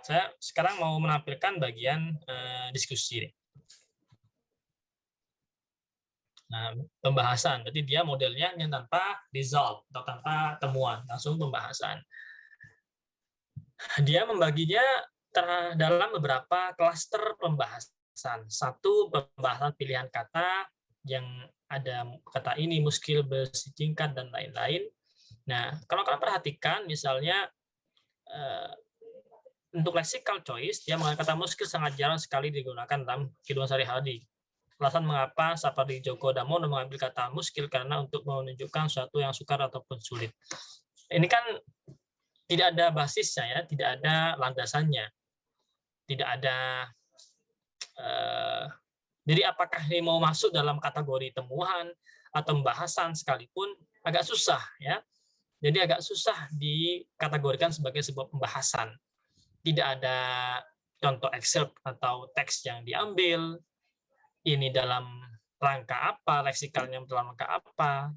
Saya sekarang mau menampilkan bagian diskusi. Nah, pembahasan, berarti dia modelnya yang tanpa result atau tanpa temuan, langsung pembahasan. Dia membaginya dalam beberapa klaster pembahasan. Satu, pembahasan pilihan kata yang ada kata ini, muskil, bersingkat, dan lain-lain. Nah, kalau kalian perhatikan, misalnya untuk lexical choice, dia mengatakan kata muskil sangat jarang sekali digunakan dalam kehidupan sehari-hari. Alasan mengapa Sapardi Djoko Damono mengambil kata muskil karena untuk menunjukkan sesuatu yang sukar ataupun sulit. Ini kan tidak ada basisnya ya, tidak ada landasannya, tidak ada. Jadi apakah ini mau masuk dalam kategori temuan atau pembahasan sekalipun agak susah ya. Jadi agak susah dikategorikan sebagai sebuah pembahasan. Tidak ada contoh excerpt atau teks yang diambil, ini dalam rangka apa, leksikalnya dalam rangka apa,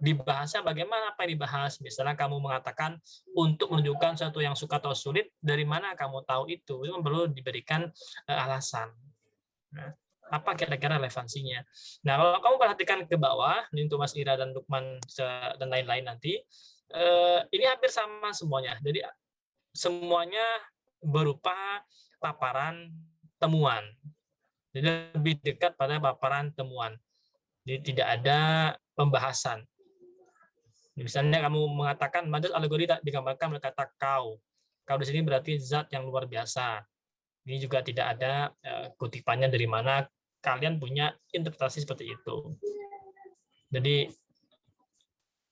dibahasnya bagaimana, apa yang dibahas. Misalnya kamu mengatakan untuk menunjukkan sesuatu yang suka atau sulit, dari mana kamu tahu itu perlu diberikan alasan. Nah, apa kira-kira relevansinya. Nah, kalau kamu perhatikan ke bawah, ini untuk Mas Ira dan Lukman dan lain-lain nanti, ini hampir sama semuanya. Jadi semuanya berupa paparan temuan. Jadi lebih dekat pada paparan temuan. Jadi tidak ada pembahasan. Misalnya kamu mengatakan Mandas alegori digambarkan oleh kata kau. Kau di sini berarti zat yang luar biasa. Ini juga tidak ada kutipannya dari mana kalian punya interpretasi seperti itu. Jadi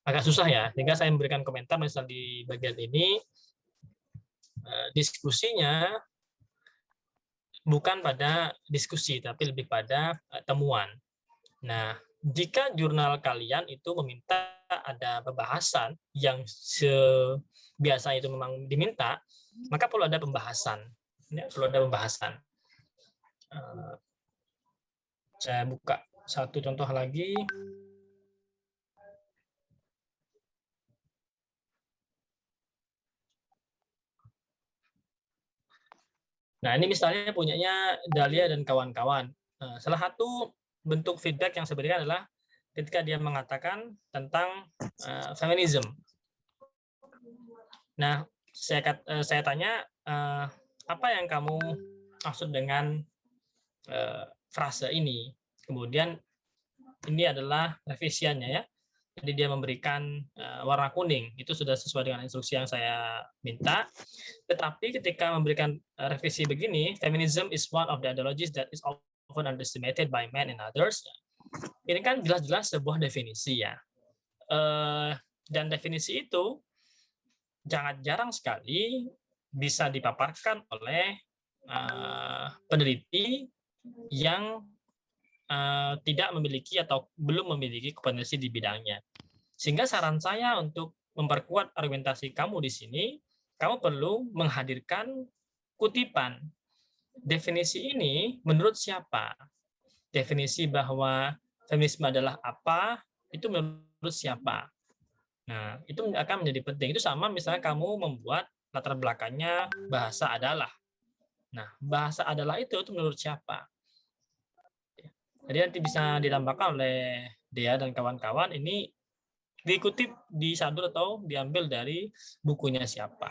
agak susah ya. Sehingga saya memberikan komentar misal di bagian ini diskusinya bukan pada diskusi, tapi lebih pada temuan. Nah, jika jurnal kalian itu meminta ada pembahasan yang biasa itu memang diminta, maka perlu ada pembahasan. Ya, perlu ada pembahasan. Saya buka satu contoh lagi. Nah, ini misalnya punyanya Dahlia dan kawan-kawan. Salah satu bentuk feedback yang sebenarnya adalah ketika dia mengatakan tentang feminisme. Nah, saya tanya, apa yang kamu maksud dengan frase ini? Kemudian ini adalah revisiannya ya. Jadi dia memberikan warna kuning, itu sudah sesuai dengan instruksi yang saya minta. Tetapi ketika memberikan revisi begini, feminism is one of the ideologies that is often underestimated by men and others. Ini kan jelas-jelas sebuah definisi ya. Dan definisi itu jarang sekali bisa dipaparkan oleh peneliti yang tidak memiliki atau belum memiliki kompetensi di bidangnya. Sehingga saran saya untuk memperkuat argumentasi kamu di sini, kamu perlu menghadirkan kutipan. Definisi ini menurut siapa? Definisi bahwa feminisme adalah apa, itu menurut siapa? Nah, itu akan menjadi penting. Itu sama misalnya kamu membuat latar belakangnya bahasa adalah. Nah, bahasa adalah itu menurut siapa? Jadi nanti bisa ditambahkan oleh Dea dan kawan-kawan, ini dikutip di Sadur atau diambil dari bukunya siapa.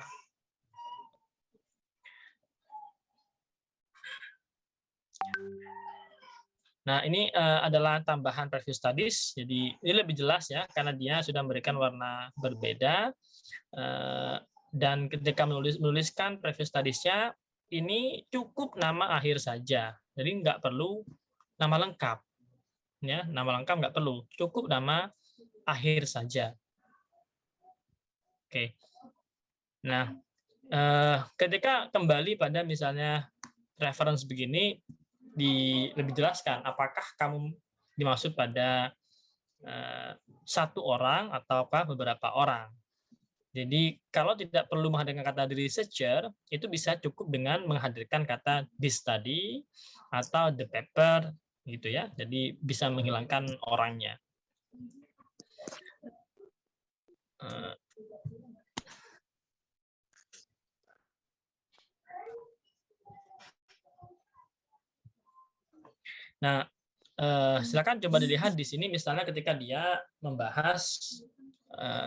Nah, ini adalah tambahan preview studies. Jadi ini lebih jelas ya, karena dia sudah memberikan warna berbeda. Dan ketika menuliskan preview studies-nya, ini cukup nama akhir saja. Jadi nggak perlu nama lengkap. Ya, nama lengkap nggak perlu. Cukup nama akhir saja. Oke. Nah, ketika kembali pada misalnya reference begini, lebih jelaskan apakah kamu dimaksud pada satu orang ataukah beberapa orang. Jadi kalau tidak perlu menghadirkan kata the researcher, itu bisa cukup dengan menghadirkan kata this study atau the paper gitu ya. Jadi bisa menghilangkan orangnya. Nah, silakan coba dilihat di sini misalnya ketika dia membahas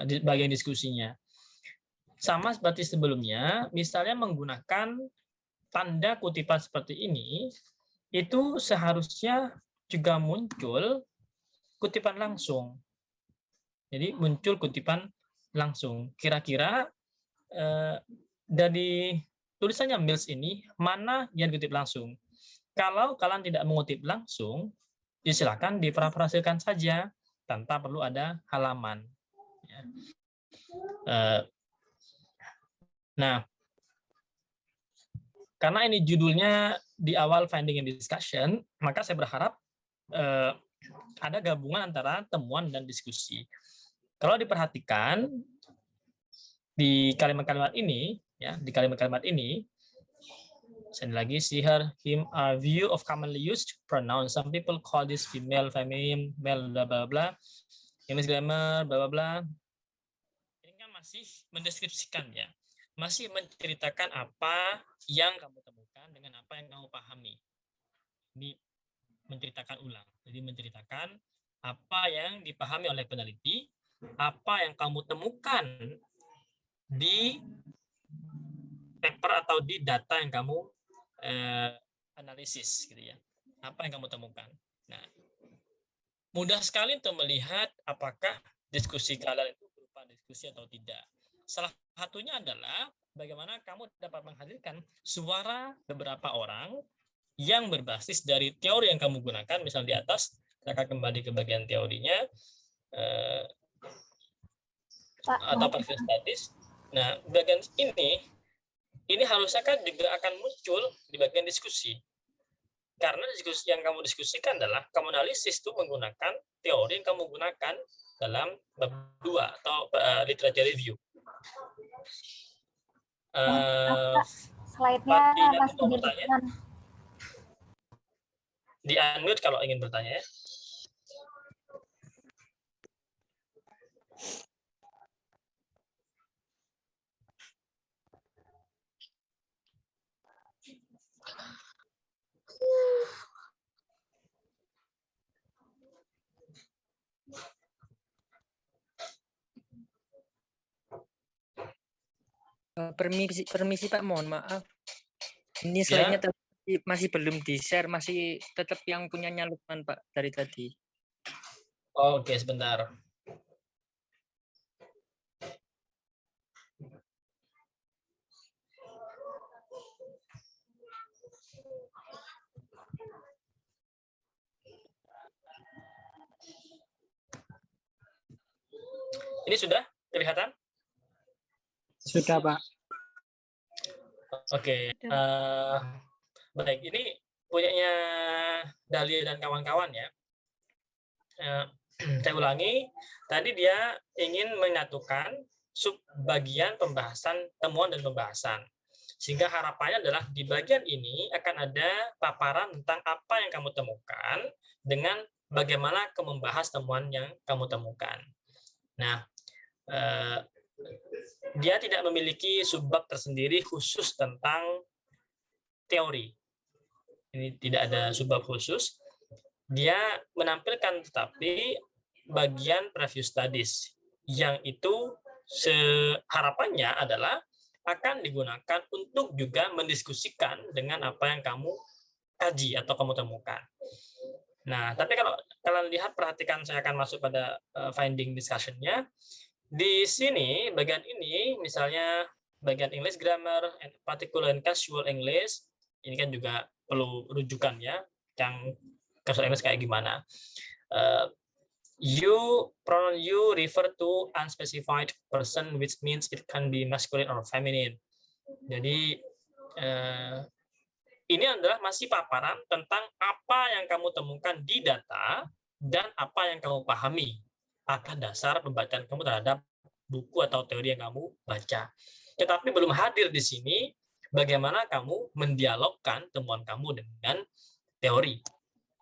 di bagian diskusinya. Sama seperti sebelumnya, misalnya menggunakan tanda kutipan seperti ini, itu seharusnya juga muncul kutipan langsung. Jadi muncul kutipan langsung. Kira-kira dari tulisannya Mills ini, mana yang dikutip langsung? Kalau kalian tidak mengutip langsung, silakan diparafrasekan saja tanpa perlu ada halaman. Nah, karena ini judulnya di awal finding and discussion, maka saya berharap ada gabungan antara temuan dan diskusi. Kalau diperhatikan di kalimat-kalimat ini, ya, di kalimat-kalimat ini, saya lagi see her, him are view of commonly used pronouns. Some people call this female, feminine, male, bla bla bla. English grammar, bla bla bla. Ini kan masih mendeskripsikan ya, masih menceritakan apa yang kamu temukan dengan apa yang kamu pahami. Ini menceritakan ulang. Jadi menceritakan apa yang dipahami oleh peneliti, apa yang kamu temukan di paper atau di data yang kamu analisis, gitu ya. Apa yang kamu temukan. Nah, mudah sekali untuk melihat apakah diskusi kalian itu berupa diskusi atau tidak. Salah satunya adalah bagaimana kamu dapat menghadirkan suara beberapa orang yang berbasis dari teori yang kamu gunakan, misal di atas, kita akan kembali ke bagian teorinya, atau previous studies. Nah, bagian ini harusnya kan juga akan muncul di bagian diskusi. Karena diskusi yang kamu diskusikan adalah kamu analisis itu menggunakan teori yang kamu gunakan dalam bab 2 atau literature review. Slide-nya masih bertanya? Di unmute kalau ingin bertanya ya. Permisi Pak, mohon maaf. Ini slide-nya masih belum di-share, masih tetap yang punyanya Lukman Pak dari tadi. Oke, sebentar. Ini sudah kelihatan? Sudah, Pak. Oke. Baik, ini punyanya Dahlia dan kawan-kawan ya. Saya ulangi, tadi dia ingin menyatukan subbagian pembahasan temuan dan pembahasan. Sehingga harapannya adalah di bagian ini akan ada paparan tentang apa yang kamu temukan dengan bagaimana kamu membahas temuan yang kamu temukan. Nah, dia tidak memiliki subbab tersendiri khusus tentang teori. Ini tidak ada subbab khusus. Dia menampilkan tetapi bagian previous studies yang itu harapannya adalah akan digunakan untuk juga mendiskusikan dengan apa yang kamu kaji atau kamu temukan. Nah, tapi kalau kalian lihat, perhatikan, saya akan masuk pada finding discussion-nya. Di sini, bagian ini, misalnya bagian English grammar, and particular and casual English, ini kan juga perlu rujukan ya, yang casual English kayak gimana. Pronoun you refer to unspecified person, which means it can be masculine or feminine. Jadi ini adalah masih paparan tentang apa yang kamu temukan di data dan apa yang kamu pahami atas dasar pembacaan kamu terhadap buku atau teori yang kamu baca. Tetapi belum hadir di sini bagaimana kamu mendialogkan temuan kamu dengan teori.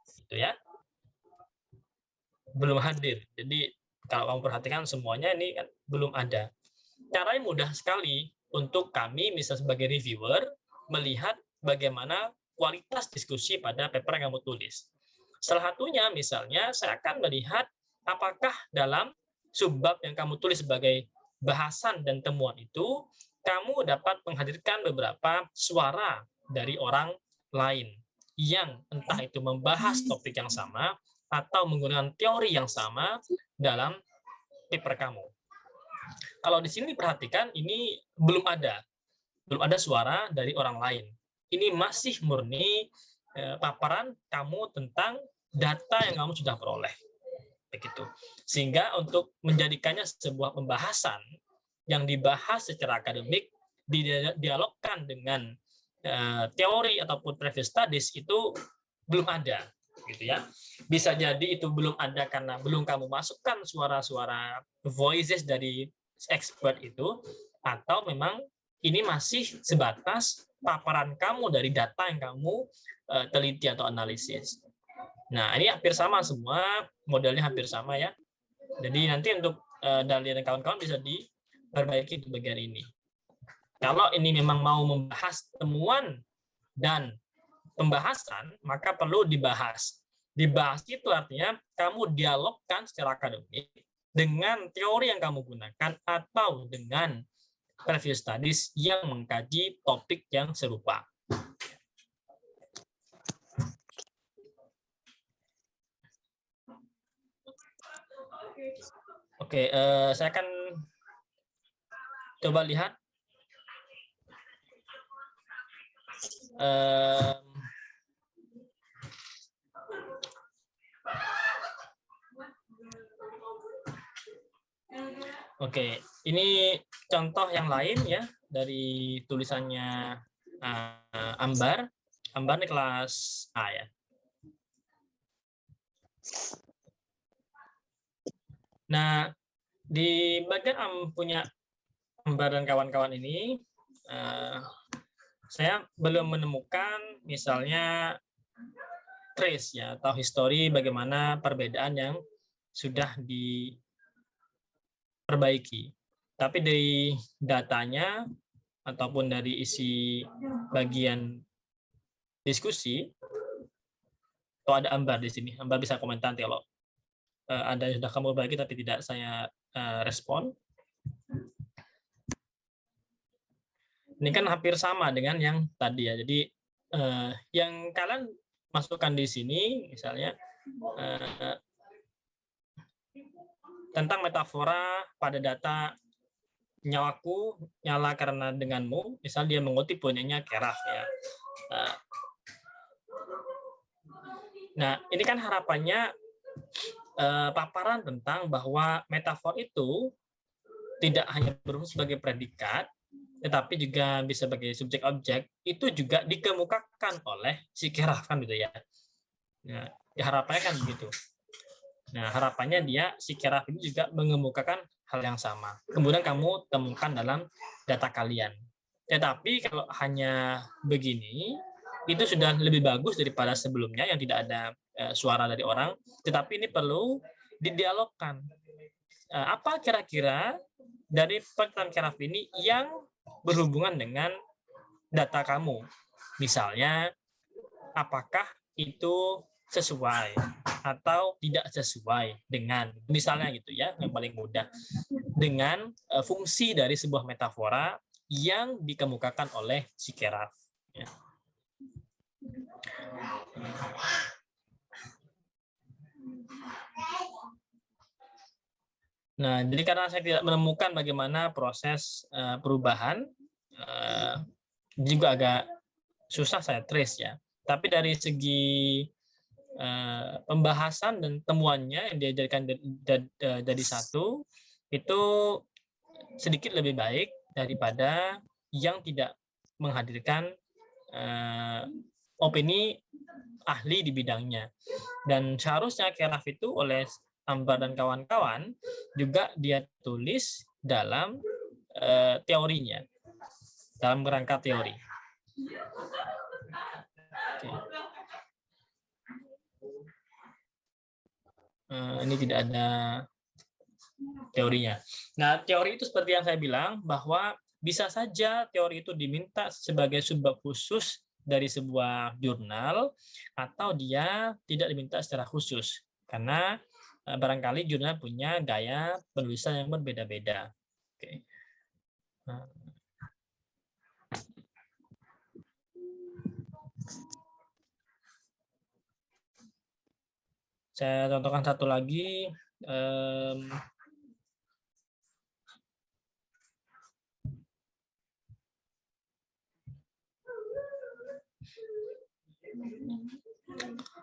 Gitu ya. Belum hadir. Jadi kalau kamu perhatikan semuanya ini kan belum ada. Caranya mudah sekali untuk kami misalnya sebagai reviewer melihat bagaimana kualitas diskusi pada paper yang kamu tulis. Salah satunya misalnya saya akan melihat apakah dalam subbab yang kamu tulis sebagai bahasan dan temuan itu kamu dapat menghadirkan beberapa suara dari orang lain yang entah itu membahas topik yang sama atau menggunakan teori yang sama dalam paper kamu. Kalau di sini perhatikan ini belum ada suara dari orang lain. Ini masih murni paparan kamu tentang data yang kamu sudah peroleh. Begitu. Sehingga untuk menjadikannya sebuah pembahasan yang dibahas secara akademik, didialogkan dengan teori ataupun previous studies itu belum ada, gitu ya. Bisa jadi itu belum ada karena belum kamu masukkan suara-suara voices dari expert itu, atau memang ini masih sebatas paparan kamu dari data yang kamu teliti atau analisis. Nah, ini hampir sama semua, modelnya hampir sama ya. Jadi nanti untuk Dahlia dan kawan-kawan bisa diperbaiki di bagian ini. Kalau ini memang mau membahas temuan dan pembahasan, maka perlu dibahas. Dibahas itu artinya kamu dialogkan secara akademik dengan teori yang kamu gunakan atau dengan previous studies yang mengkaji topik yang serupa. Oke, saya akan coba lihat Oke, ini contoh yang lain ya dari tulisannya Ambar. Ambar ini kelas A ya. Nah, di bagian punya Ambar dan kawan-kawan ini, saya belum menemukan misalnya trace ya atau histori bagaimana perbedaan yang sudah diperbaiki. Tapi dari datanya ataupun dari isi bagian diskusi, atau ada Ambar di sini. Ambar bisa komentar nanti kalau ada yang sudah kamu perbaiki tapi tidak saya respon. Ini kan hampir sama dengan yang tadi ya. Jadi yang kalian masukkan di sini misalnya tentang metafora pada data nyawaku nyala karena denganmu, misal dia mengutip punyanya Keraf ya. Nah, ini kan harapannya paparan tentang bahwa metafor itu tidak hanya berfungsi sebagai predikat, tetapi juga bisa sebagai subjek objek, itu juga dikemukakan oleh si Keraf kan gitu ya. Nah, harapannya kan begitu. Nah, harapannya dia si Keraf ini juga mengemukakan hal yang sama. Kemudian kamu temukan dalam data kalian. Tetapi kalau hanya begini, itu sudah lebih bagus daripada sebelumnya yang tidak ada suara dari orang. Tetapi ini perlu didialogkan. Apa kira-kira dari pertanyaan Keraf ini yang berhubungan dengan data kamu? Misalnya, apakah itu sesuai atau tidak sesuai dengan, misalnya gitu ya, yang paling mudah, dengan fungsi dari sebuah metafora yang dikemukakan oleh si Keraf. Ya. Nah, jadi karena saya tidak menemukan bagaimana proses perubahan, juga agak susah saya trace ya. Tapi dari segi pembahasan dan temuannya yang diajarkan jadi satu, itu sedikit lebih baik daripada yang tidak menghadirkan opini ahli di bidangnya. Dan seharusnya Keraf itu oleh Ambar dan kawan-kawan juga dia tulis dalam teorinya, dalam kerangka teori. Oke. Ini tidak ada teorinya. Nah, teori itu seperti yang saya bilang bahwa bisa saja teori itu diminta sebagai subbab khusus dari sebuah jurnal, atau dia tidak diminta secara khusus karena barangkali jurnal punya gaya penulisan yang berbeda-beda. Oke. Nah, saya contohkan satu lagi.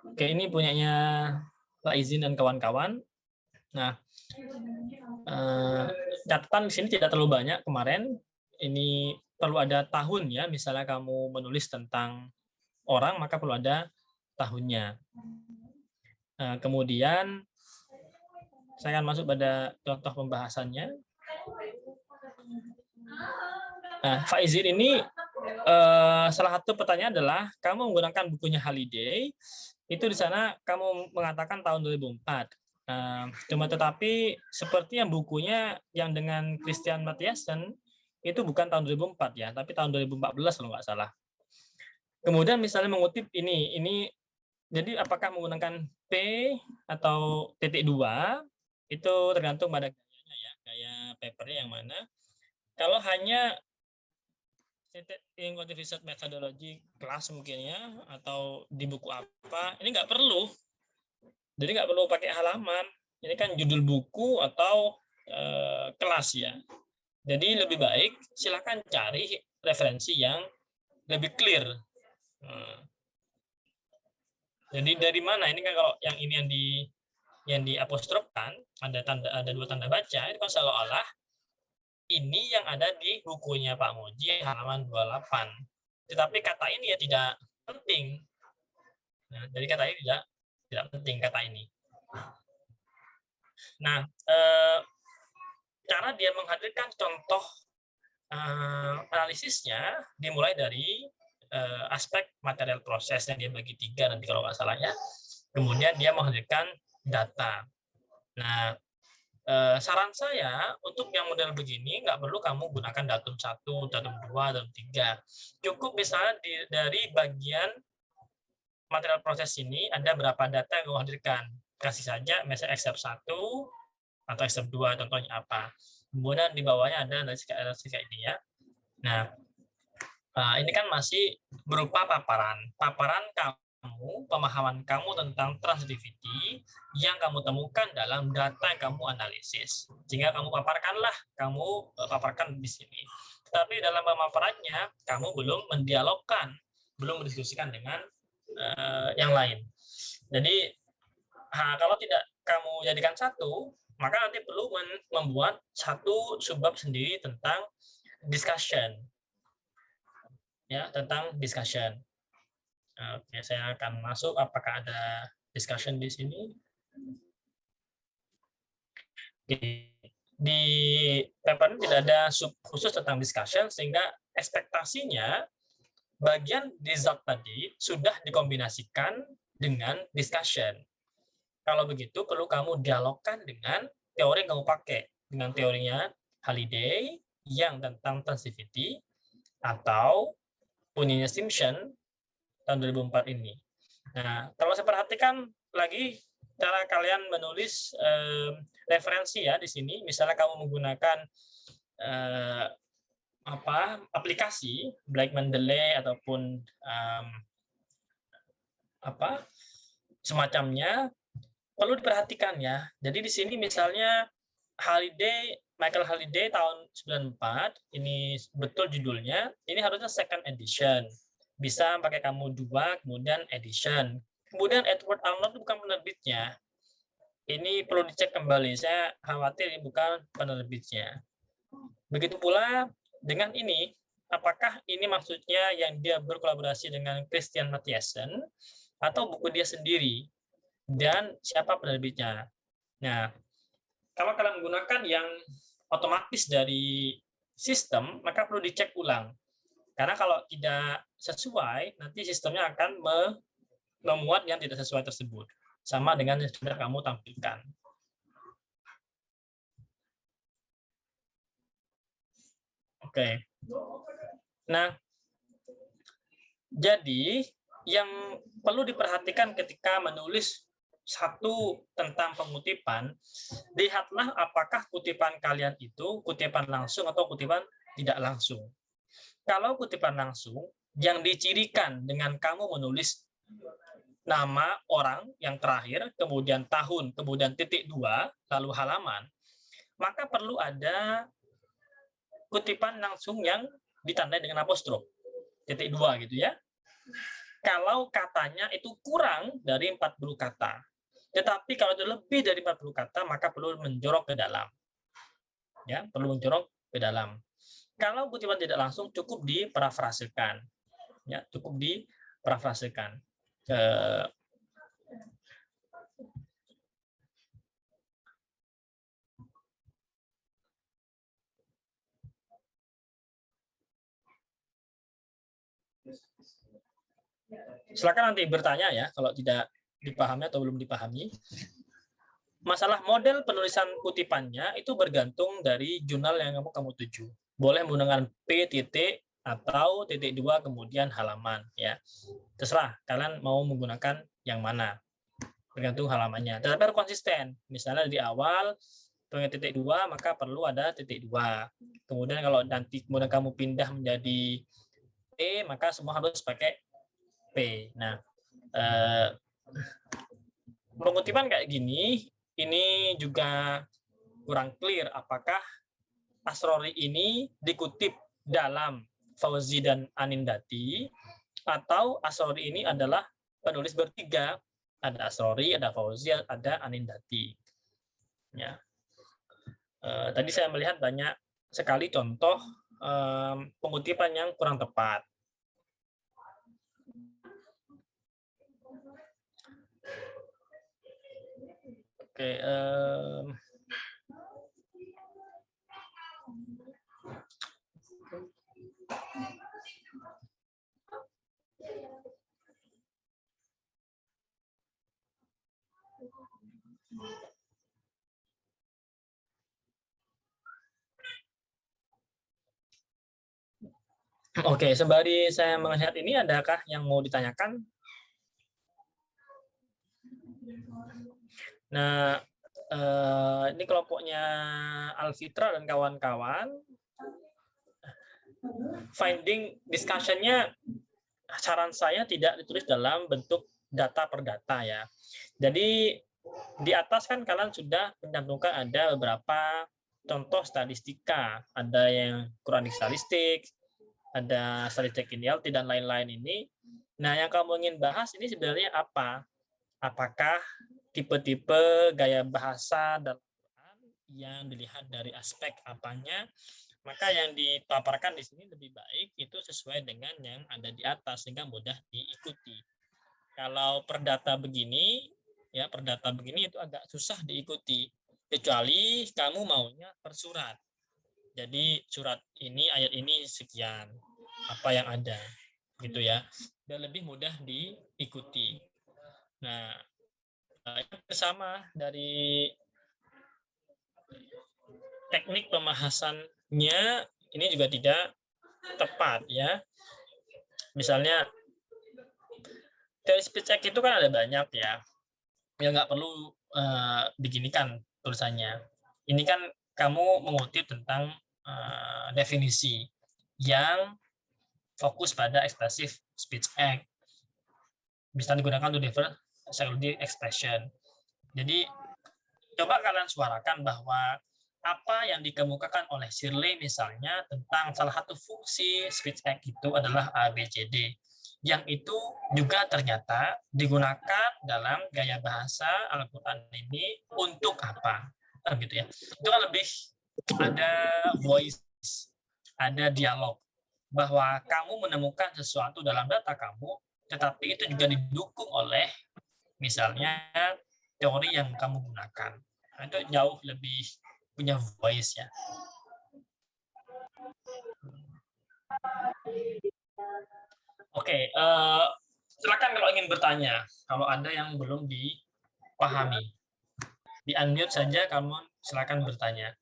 Oke, ini punyanya Pak Izin dan kawan-kawan. Nah, catatan di sini tidak terlalu banyak kemarin. Ini perlu ada tahun ya. Misalnya kamu menulis tentang orang, maka perlu ada tahunnya. Kemudian saya akan masuk pada contoh pembahasannya. Nah, Pak Izin ini salah satu pertanyaan adalah kamu menggunakan bukunya Halliday, itu di sana kamu mengatakan tahun 2004. Cuma tetapi seperti yang bukunya yang dengan Christian Mathiasen itu bukan tahun 2004 ya, tapi tahun 2014 kalau nggak salah. Kemudian misalnya mengutip ini jadi apakah menggunakan P atau titik 2 itu tergantung pada gayanya ya, gaya papernya yang mana. Kalau hanya Quantitative Research Methodology kelas mungkin ya, atau di buku apa, ini nggak perlu. Jadi nggak perlu pakai halaman. Ini kan judul buku atau kelas ya. Jadi lebih baik silakan cari referensi yang lebih clear. Jadi dari mana ini kan kalau yang ini yang di apostrofkan ada dua tanda baca itu kan seolah-olah ini yang ada di bukunya Pak Muji halaman 28. Tetapi kata ini ya tidak penting. Nah, jadi kata ini tidak penting kata ini. Nah, cara dia menghadirkan contoh analisisnya dimulai dari aspek material proses yang dia bagi 3 nanti kalau nggak salah ya. Kemudian dia menghadirkan data. Nah, saran saya untuk yang model begini nggak perlu kamu gunakan datum 1, datum 2, datum 3. Cukup misalnya dari bagian material proses ini ada berapa data yang kamu hadirkan. Kasih saja misalnya excerpt 1 atau excerpt 2 contohnya apa. Kemudian di bawahnya ada analisis kayak ini ya. Nah, ini kan masih berupa paparan kamu, pemahaman kamu tentang transitivity yang kamu temukan dalam data yang kamu analisis. Sehingga kamu paparkan di sini. Tetapi dalam pemaparannya, kamu belum mendialogkan, belum mendiskusikan dengan yang lain. Jadi, kalau tidak kamu jadikan satu, maka nanti perlu membuat satu subbab sendiri tentang discussion. Ya, tentang discussion. Oke, saya akan masuk. Apakah ada discussion di sini? Oke. Di paper ini tidak ada sub khusus tentang discussion, sehingga ekspektasinya bagian result tadi sudah dikombinasikan dengan discussion. Kalau begitu, perlu kamu dialogkan dengan teori yang kamu pakai, dengan teorinya Halliday yang tentang transitivity atau punyanya Simpson tahun 2004 ini. Nah, kalau saya perhatikan lagi cara kalian menulis referensi ya di sini, misalnya kamu menggunakan aplikasi Black Mendeley ataupun semacamnya, perlu diperhatikan ya. Jadi di sini misalnya Michael Halliday tahun 94, ini betul judulnya, ini harusnya second edition. Bisa pakai kamu 2, kemudian edition. Kemudian Edward Arnold itu bukan penerbitnya. Ini perlu dicek kembali, saya khawatir ini bukan penerbitnya. Begitu pula dengan ini, apakah ini maksudnya yang dia berkolaborasi dengan Christian Mathiasen, atau buku dia sendiri, dan siapa penerbitnya. Nah, kalau kalian menggunakan yang otomatis dari sistem, maka perlu dicek ulang. Karena kalau tidak sesuai, nanti sistemnya akan memuat yang tidak sesuai tersebut. Sama dengan yang sudah kamu tampilkan. Oke. Nah, Jadi yang perlu diperhatikan ketika menulis satu tentang pengutipan, lihatlah apakah kutipan kalian itu kutipan langsung atau kutipan tidak langsung. Kalau kutipan langsung, yang dicirikan dengan kamu menulis nama orang yang terakhir, kemudian tahun, kemudian titik 2, lalu halaman, maka perlu ada kutipan langsung yang ditandai dengan apostrof, titik 2 gitu ya. Kalau katanya itu kurang dari 40 kata. Tetapi kalau itu lebih dari 40 kata, maka perlu menjorok ke dalam. Ya, perlu menjorok ke dalam. Kalau kutipan tidak langsung, cukup diparafrasekan. Ya, cukup diparafrasekan. Silakan nanti bertanya ya kalau tidak dipahami atau belum dipahami. Masalah model penulisan kutipannya itu bergantung dari jurnal yang kamu tuju. Boleh menggunakan P titik atau titik 2 kemudian halaman ya. Terserah kalian mau menggunakan yang mana. Bergantung halamannya. Tetapi harus konsisten. Misalnya di awal punya titik 2 maka perlu ada titik 2. Kemudian kalau nanti kemudian kamu pindah menjadi P maka semua harus pakai P. Nah, pengutipan kayak gini ini juga kurang clear apakah Asrori ini dikutip dalam Fauzi dan Anindati atau Asrori ini adalah penulis bertiga, ada Asrori, ada Fauzi, ada Anindati. Ya. Tadi saya melihat banyak sekali contoh pengutipan yang kurang tepat. Oke, Oke, sembari saya melihat ini, adakah yang mau ditanyakan? Nah, ini kelompoknya Alfitra dan kawan-kawan. Finding discussion-nya, saran saya tidak ditulis dalam bentuk data per data ya. Jadi di atas kan kalian sudah mencantumkan ada beberapa contoh statistika, ada yang Quranic statistik, ada statistik linearity dan lain-lain ini. Nah, yang kamu ingin bahas ini sebenarnya apa? Apakah tipe-tipe gaya bahasa dalam Quran yang dilihat dari aspek apanya? Maka yang dipaparkan di sini lebih baik itu sesuai dengan yang ada di atas sehingga mudah diikuti. Kalau perdata begini, ya perdata begini itu agak susah diikuti kecuali kamu maunya per surat. Jadi surat ini ayat ini sekian apa yang ada gitu ya. Dan lebih mudah diikuti. Nah, yang bersama dari teknik pembahasannya ini juga tidak tepat ya. Misalnya dari speech check itu kan ada banyak ya. Ya nggak perlu diginikan tulisannya. Ini kan kamu mengutip tentang definisi yang fokus pada expressive speech act. Bisa digunakan untuk different psychology expression. Jadi coba kalian suarakan bahwa apa yang dikemukakan oleh Shirley misalnya tentang salah satu fungsi speech act itu adalah ABCD. Yang itu juga ternyata digunakan dalam gaya bahasa Al-Quran ini untuk apa? Gitu ya. Itu kan lebih ada voice, ada dialog. Bahwa kamu menemukan sesuatu dalam data kamu, tetapi itu juga didukung oleh misalnya teori yang kamu gunakan. Nah, itu jauh lebih punya voice ya. Oke, silakan kalau ingin bertanya. Kalau ada yang belum dipahami, di unmute saja. Kamu silakan bertanya.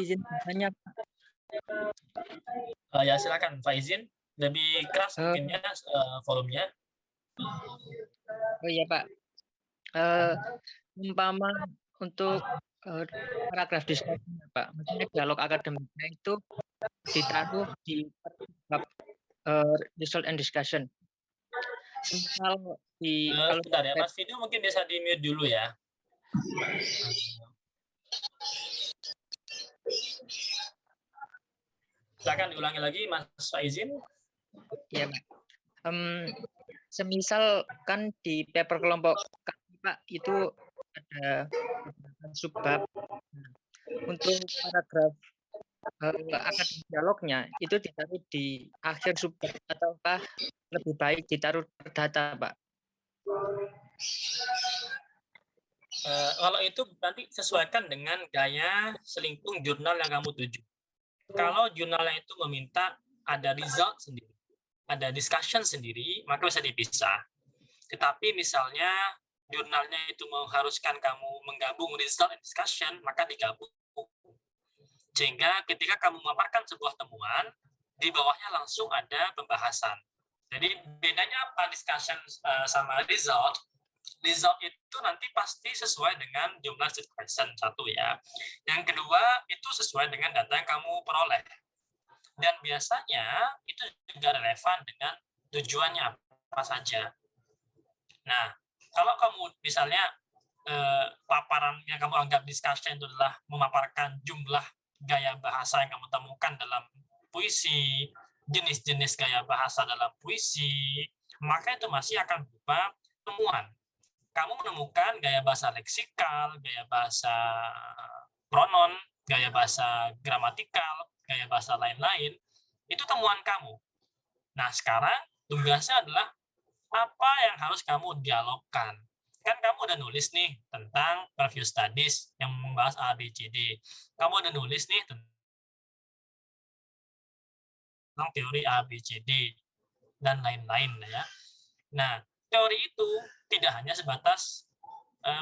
Izin bertanya. Ya silakan, Pak izin. Lebih keras Eh, mungkin ya volumenya. oh iya Pak, umpama untuk paragraf diskusi Pak, maksudnya dialog akademiknya itu ditaruh di bab result and discussion. Kalau kalau Sebentar ya, Mas Video mungkin bisa di mute dulu ya. Silakan diulangi lagi, Mas Faizin. ya Pak, semisal kan di paper kelompok kami Pak itu ada beberapa subbab. Untuk paragraf akademik dialognya itu ditaruh di akhir subbab ataukah lebih baik ditaruh data Pak? Kalau itu nanti sesuaikan dengan gaya selingkung jurnal yang kamu tuju. Kalau jurnalnya itu meminta ada result sendiri, ada discussion sendiri, maka bisa dipisah. Tetapi misalnya jurnalnya itu mengharuskan kamu menggabung result and discussion, maka digabung. Sehingga ketika kamu memaparkan sebuah temuan, di bawahnya langsung ada pembahasan. Jadi bedanya apa discussion sama result? Result itu nanti pasti sesuai dengan jumlah question, satu ya. Yang kedua, itu sesuai dengan data yang kamu peroleh. Dan biasanya itu juga relevan dengan tujuannya apa saja. Nah, kalau kamu misalnya paparan yang kamu anggap discussion itu adalah memaparkan jumlah gaya bahasa yang kamu temukan dalam puisi, jenis-jenis gaya bahasa dalam puisi, maka itu masih akan berupa temuan. Kamu menemukan gaya bahasa leksikal, gaya bahasa pronon, gaya bahasa gramatikal, gaya bahasa lain-lain, itu temuan kamu. Nah, sekarang tugasnya adalah apa yang harus kamu dialogkan. Kan kamu udah nulis nih tentang preview studies yang membahas A, B, C, D. Kamu udah nulis nih tentang teori A, B, C, D, dan lain-lain ya. Nah, teori itu tidak hanya sebatas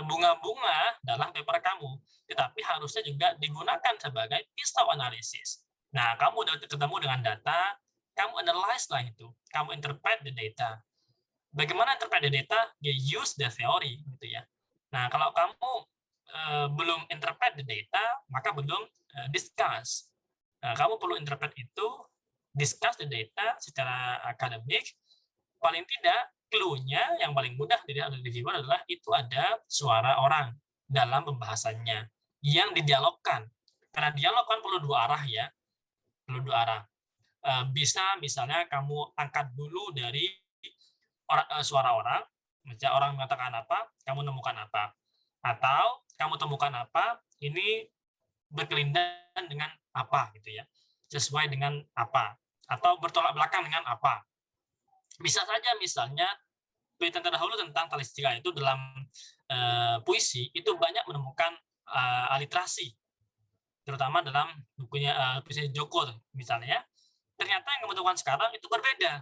bunga-bunga dalam paper kamu, tetapi harusnya juga digunakan sebagai pisau analisis. Nah, kamu udah ketemu dengan data, kamu analyze lah itu, kamu interpret the data. Bagaimana interpret the data? You use the theory, gitu ya. Nah, kalau kamu belum interpret the data, maka belum discuss. Nah, kamu perlu interpret itu, discuss the data secara akademik. Paling tidak, clue-nya yang paling mudah dilihat oleh reviewer adalah itu ada suara orang dalam pembahasannya yang didialogkan. Karena dialog kan perlu dua arah ya, perlu dua arah. Bisa misalnya kamu angkat dulu dari suara orang, misalnya orang mengatakan apa, kamu nemukan apa. Atau kamu temukan apa, ini berkelindahan dengan apa gitu ya. Sesuai dengan apa. Atau bertolak belakang dengan apa. Bisa saja misalnya penelitian terdahulu tentang talistika itu dalam puisi itu banyak menemukan aliterasi, terutama dalam bukunya puisi Joko misalnya. Ternyata yang kamu temukan sekarang itu berbeda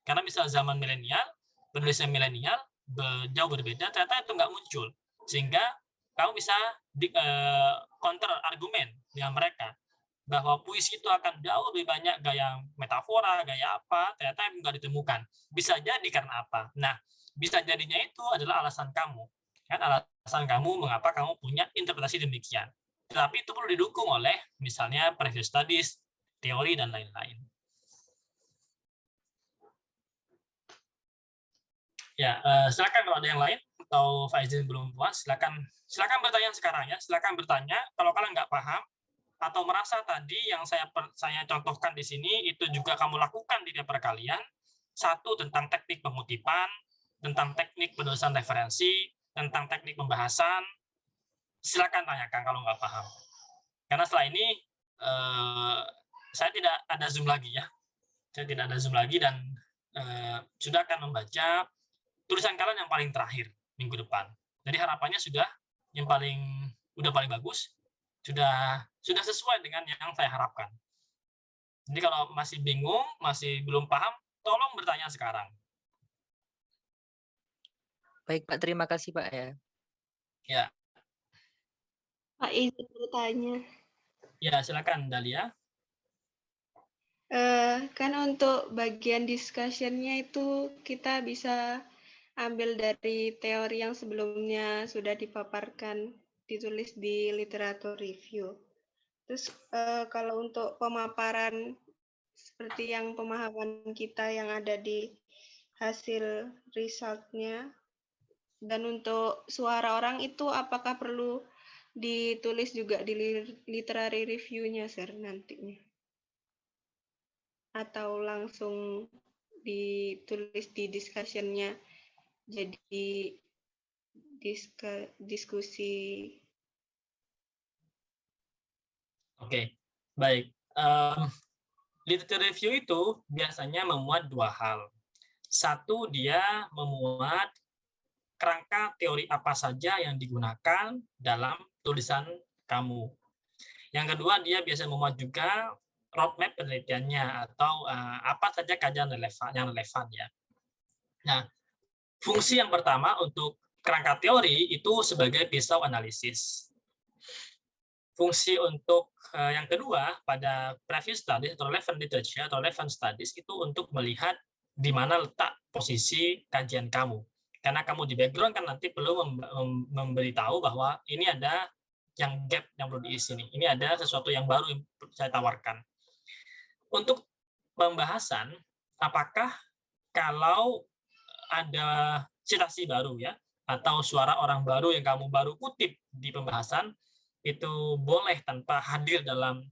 karena misal zaman milenial, penulisan milenial jauh berbeda, ternyata itu nggak muncul, sehingga kamu bisa counter argumen dengan mereka bahwa puisi itu akan jauh lebih banyak gaya metafora, gaya apa, ternyata nggak ditemukan. Bisa jadi karena apa? Nah, bisa jadinya itu adalah alasan kamu. Kan alasan kamu mengapa kamu punya interpretasi demikian. Tetapi itu perlu didukung oleh misalnya previous studies, teori, dan lain-lain. Ya, silakan kalau ada yang lain atau Faizin belum puas, silakan bertanya sekarang ya. Silakan bertanya. Kalau kalian nggak paham atau merasa tadi yang saya contohkan di sini itu juga kamu lakukan di paper kalian, satu tentang teknik pengutipan, tentang teknik penulisan referensi, tentang teknik pembahasan, silakan tanyakan kalau nggak paham. Karena setelah ini saya tidak ada Zoom lagi ya. Saya tidak ada Zoom lagi dan sudah akan membaca tulisan kalian yang paling terakhir minggu depan. Jadi harapannya sudah paling bagus, sudah sesuai dengan yang saya harapkan. Jadi kalau masih bingung, masih belum paham, tolong bertanya sekarang. Baik Pak, terima kasih Pak ya. Ya. Pak izin bertanya. Ya, silakan Dahlia. Kan untuk bagian discussion-nya itu kita bisa ambil dari teori yang sebelumnya sudah dipaparkan, ditulis di literatur review. Terus kalau untuk pemaparan seperti yang pemahaman kita yang ada di hasil result-nya, dan untuk suara orang itu apakah perlu ditulis juga di literary review-nya, Sir, nantinya? Atau langsung ditulis di discussion-nya jadi diskusi. Oke, baik. Literature review itu biasanya memuat dua hal. Satu, dia memuat kerangka teori apa saja yang digunakan dalam tulisan kamu. Yang kedua, dia biasa memuat juga roadmap penelitiannya atau apa saja kajian yang relevan ya. Nah, fungsi yang pertama untuk kerangka teori itu sebagai pisau analisis. Fungsi untuk yang kedua pada previous studies atau relevant literature atau relevant studies itu untuk melihat di mana letak posisi kajian kamu. Karena kamu di background kan nanti perlu memberitahu bahwa ini ada yang gap yang perlu diisi nih. Ini ada sesuatu yang baru yang saya tawarkan. Untuk pembahasan, apakah kalau ada citasi baru ya atau suara orang baru yang kamu baru kutip di pembahasan itu boleh tanpa hadir dalam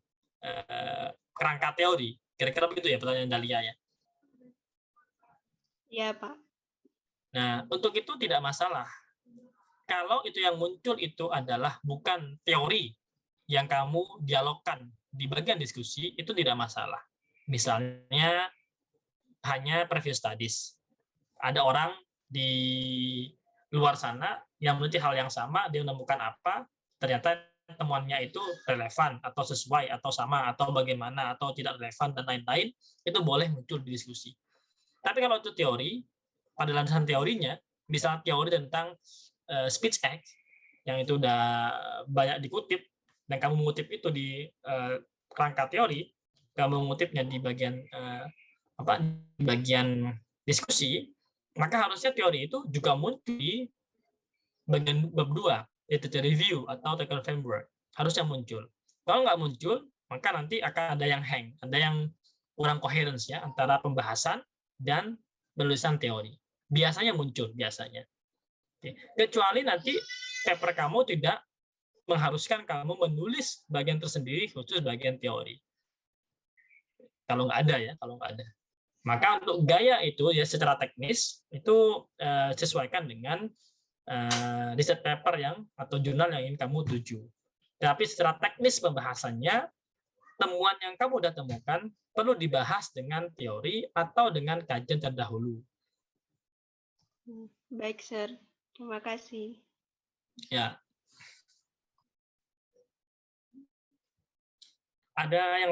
kerangka teori? Kira-kira begitu ya pertanyaan Dahlia ya? Iya, Pak. Nah, untuk itu tidak masalah. Kalau itu yang muncul itu adalah bukan teori yang kamu dialogkan di bagian diskusi, itu tidak masalah. Misalnya hanya previous studies. Ada orang di luar sana yang meneliti hal yang sama, dia menemukan apa, ternyata temuannya itu relevan atau sesuai atau sama atau bagaimana atau tidak relevan dan lain-lain, itu boleh muncul di diskusi. Tapi kalau itu teori, pada landasan teorinya, misalnya teori tentang speech act yang itu udah banyak dikutip dan kamu mengutip itu di kerangka teori, kamu mengutipnya di bagian bagian diskusi, maka harusnya teori itu juga muncul di bagian bab 2, literature review atau technical framework. Harusnya muncul. Kalau nggak muncul, maka nanti akan ada yang hang, ada yang kurang coherence ya antara pembahasan dan penulisan teori. Biasanya muncul, biasanya. Kecuali nanti paper kamu tidak mengharuskan kamu menulis bagian tersendiri khusus bagian teori. Kalau nggak ada ya, kalau nggak ada. Maka untuk gaya itu ya secara teknis itu sesuaikan dengan riset paper yang atau jurnal yang ingin kamu tuju. Tapi secara teknis pembahasannya, temuan yang kamu sudah temukan perlu dibahas dengan teori atau dengan kajian terdahulu. Baik, Sir. Terima kasih. Ya. Ada yang